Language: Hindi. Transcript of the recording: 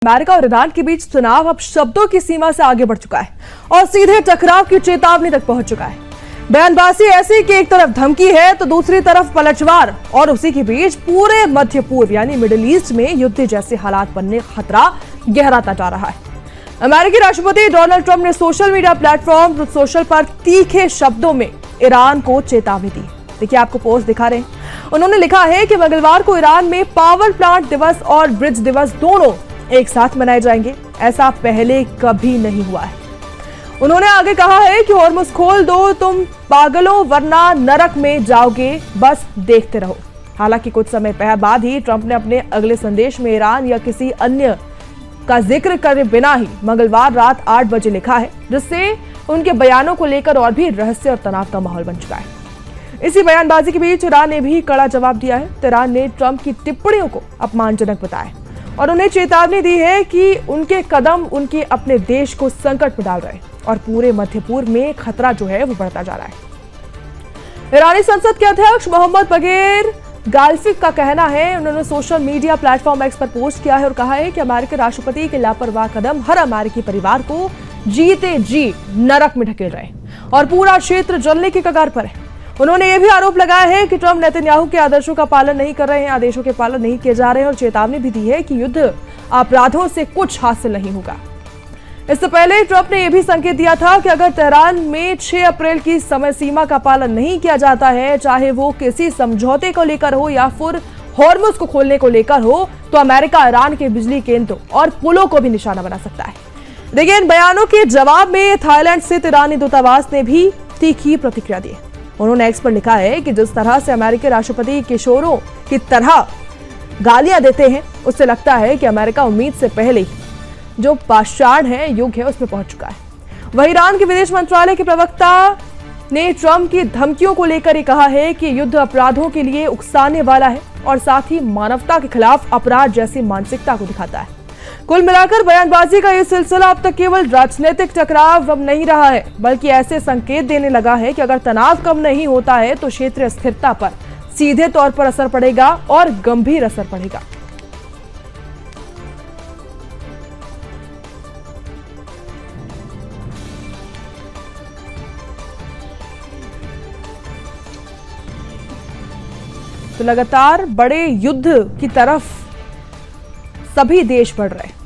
अमेरिका और ईरान के बीच तनाव अब शब्दों की सीमा से आगे बढ़ चुका है और सीधे टकराव की चेतावनी तक पहुंच चुका है। बयानबाजी ऐसी कि एक तरफ धमकी है तो दूसरी तरफ पलटवार, और उसी के बीच पूरे मध्य पूर्व यानी मिडिल ईस्ट में युद्ध जैसे हालात बनने का खतरा गहराता जा रहा है। अमेरिकी राष्ट्रपति डोनाल्ड ट्रंप ने social media platform truth social पर तीखे शब्दों में ईरान को चेतावनी दी। देखिए, आपको पोस्ट दिखा रहे हैं। उन्होंने लिखा है कि मंगलवार को ईरान में पावर प्लांट दिवस और ब्रिज दिवस दोनों एक साथ मनाए जाएंगे। ऐसा पहले कभी नहीं हुआ है। उन्होंने आगे कहा है कि हॉर्मुज़ खोल दो, तुम पागलों, वरना नरक में जाओगे, बस देखते रहो। हालांकि कुछ समय बाद ही ट्रंप ने अपने अगले संदेश में ईरान या किसी अन्य का जिक्र करे बिना ही मंगलवार रात 8 बजे लिखा है, जिससे उनके बयानों को लेकर और भी रहस्य और तनाव का माहौल बन चुका है। इसी बयानबाजी के बीच ईरान ने भी कड़ा जवाब दिया है। ईरान ने ट्रंप की टिप्पणियों को अपमानजनक बताया और उन्हें चेतावनी दी है कि उनके कदम उनके अपने देश को संकट में डाल रहे हैं और पूरे मध्य पूर्व में खतरा जो है वो बढ़ता जा रहा है। ईरानी संसद के अध्यक्ष मोहम्मद बगैर गाल्फिक का कहना है, उन्होंने सोशल मीडिया प्लेटफॉर्म एक्स पर पोस्ट किया है और कहा है कि अमेरिकी राष्ट्रपति के लापरवाह कदम हर अमेरिकी परिवार को जीते जी नरक में ढकेल रहे हैं और पूरा क्षेत्र जलने की कगार पर है। उन्होंने यह भी आरोप लगाया है कि ट्रंप नेतन्याहू के आदेशों का पालन नहीं कर रहे हैं, आदेशों के पालन नहीं किए जा रहे हैं और चेतावनी भी दी है कि युद्ध अपराधों से कुछ हासिल नहीं होगा। इससे पहले ट्रंप ने यह भी संकेत दिया था कि अगर तेहरान में 6 अप्रैल की समय सीमा का पालन नहीं किया जाता है, चाहे वो किसी समझौते को लेकर हो या फिर हॉर्मुज़ को खोलने को लेकर हो, तो अमेरिका ईरान के बिजली केंद्रों और पुलों को भी निशाना बना सकता है। देखिए, इन बयानों के जवाब में थाईलैंड स्थित ईरानी दूतावास ने भी तीखी प्रतिक्रिया दी। उन्होंने एक्स पर लिखा है कि जिस तरह से अमेरिकी राष्ट्रपति किशोरों की तरह गालियां देते हैं, उससे लगता है कि अमेरिका उम्मीद से पहले जो पाषाण है, युग है, उसमें पहुंच चुका है। वहीं ईरान के विदेश मंत्रालय के प्रवक्ता ने ट्रंप की धमकियों को लेकर ही कहा है कि युद्ध अपराधों के लिए उकसाने वाला है और साथ ही मानवता के खिलाफ अपराध जैसी मानसिकता को दिखाता है। कुल मिलाकर बयानबाजी का यह सिलसिला अब तक केवल राजनीतिक टकराव अब नहीं रहा है, बल्कि ऐसे संकेत देने लगा है कि अगर तनाव कम नहीं होता है तो क्षेत्रीय स्थिरता पर सीधे तौर पर असर पड़ेगा और गंभीर असर पड़ेगा। तो लगातार बड़े युद्ध की तरफ सभी देश बढ़ रहे हैं।